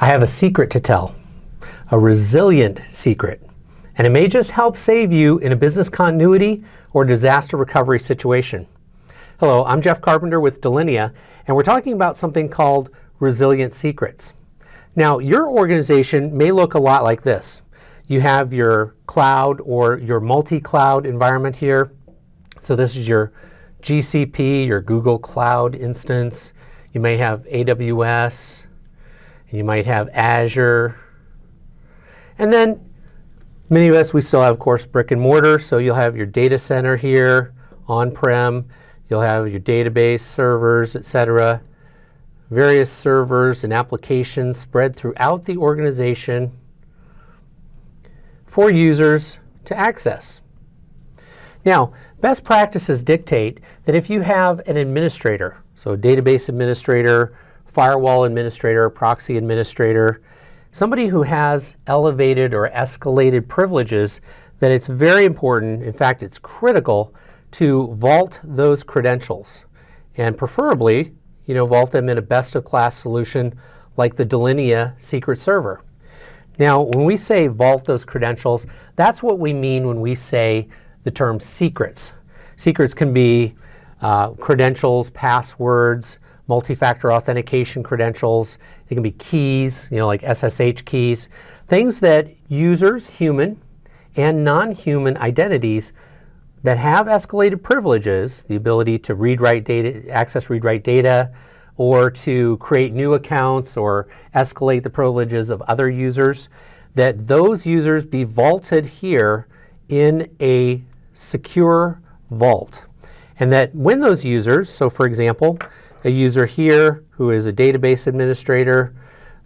I have a secret to tell, a resilient secret, and it may just help save you in a business continuity or disaster recovery situation. Hello, I'm Jeff Carpenter with Delinea, and we're talking about something called resilient secrets. Now, your organization may look a lot like this. You have your cloud or your multi-cloud environment here. So this is your GCP, your Google Cloud instance. You may have AWS. You might have Azure. And then many of us, we still have, of course, brick and mortar. So you'll have your data center here on-prem. You'll have your database servers, etc. Various servers and applications spread throughout the organization for users to access. Now, best practices dictate that if you have an administrator, so a database administrator, firewall administrator, proxy administrator, somebody who has elevated or escalated privileges, that it's very important, in fact, it's critical to vault those credentials. And preferably, vault them in a best-of-class solution like the Delinea Secret Server. Now, when we say vault those credentials, that's what we mean when we say the term secrets. Secrets can be credentials, passwords, multi-factor authentication credentials. They can be keys, like SSH keys. Things that users, human and non-human identities that have escalated privileges, the ability to read-write data, access read-write data, or to create new accounts or escalate the privileges of other users, that those users be vaulted here in a secure vault. And that when those users, so for example, a user here who is a database administrator,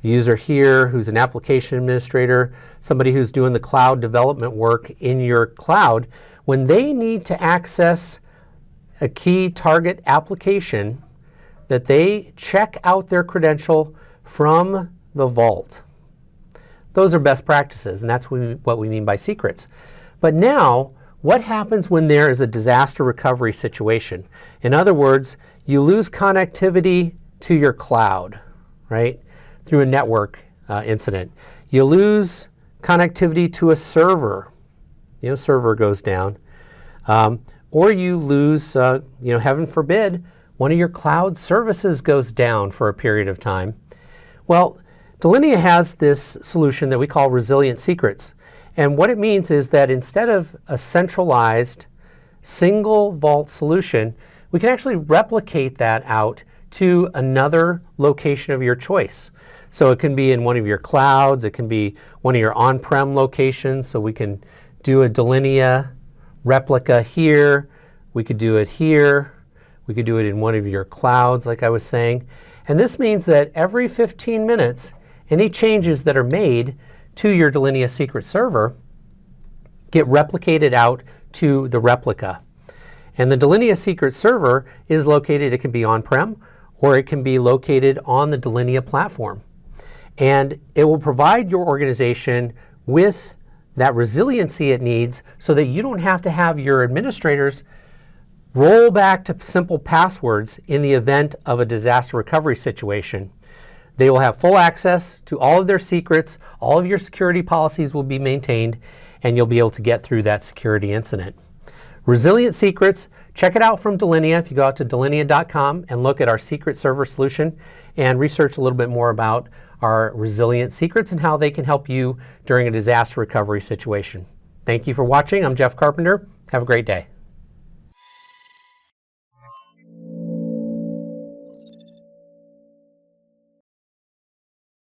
a user here who's an application administrator, somebody who's doing the cloud development work in your cloud, when they need to access a key target application, that they check out their credential from the vault. Those are best practices, and that's what we mean by secrets. But now, what happens when there is a disaster recovery situation? In other words, you lose connectivity to your cloud, right, through a network incident. You lose connectivity to a server. Server goes down. Or you lose, heaven forbid, one of your cloud services goes down for a period of time. Well, Delinea has this solution that we call resilient secrets. And what it means is that instead of a centralized single vault solution, we can actually replicate that out to another location of your choice. So it can be in one of your clouds, it can be one of your on-prem locations, so we can do a Delinea replica here, we could do it here, we could do it in one of your clouds, like I was saying. And this means that every 15 minutes, any changes that are made to your Delinea Secret Server get replicated out to the replica. And the Delinea Secret Server is located, it can be on-prem, or it can be located on the Delinea platform. And it will provide your organization with that resiliency it needs so that you don't have to have your administrators roll back to simple passwords in the event of a disaster recovery situation. They will have full access to all of their secrets, all of your security policies will be maintained, and you'll be able to get through that security incident. Resilient Secrets, check it out from Delinea if you go out to delinea.com and look at our secret server solution and research a little bit more about our resilient secrets and how they can help you during a disaster recovery situation. Thank you for watching. I'm Jeff Carpenter. Have a great day.